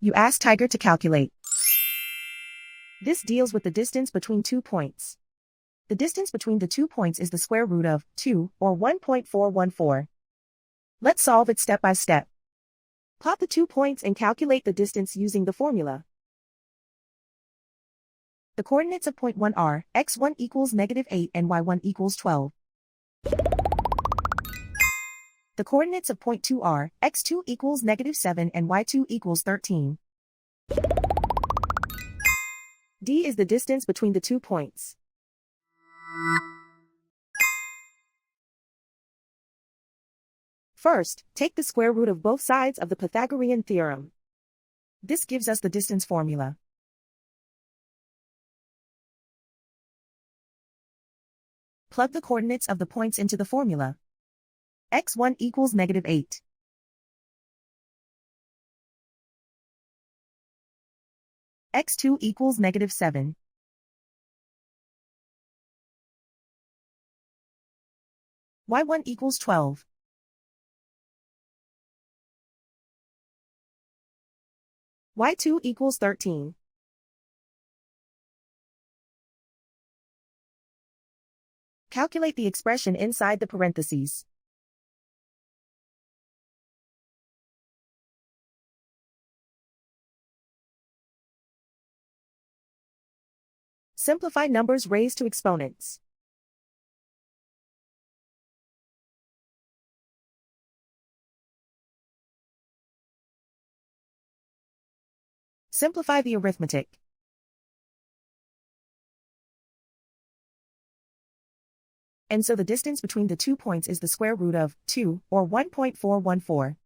You ask Tiger to calculate. This deals with the distance between 2 points. The distance between the 2 points is the square root of 2, or 1.414. Let's solve it step by step. Plot the 2 points and calculate the distance using the formula. The coordinates of point 1 are x1 equals -8 and y1 equals 12. The coordinates of point 2 are x2 equals -7 and y2 equals 13. D is the distance between the 2 points. First, take the square root of both sides of the Pythagorean theorem. This gives us the distance formula. Plug the coordinates of the points into the formula. x1 equals -8. x2 equals -7. y1 equals 12. y2 equals 13. Calculate the expression inside the parentheses. Simplify numbers raised to exponents. Simplify the arithmetic. And so the distance between the 2 points is the square root of 2, or 1.414.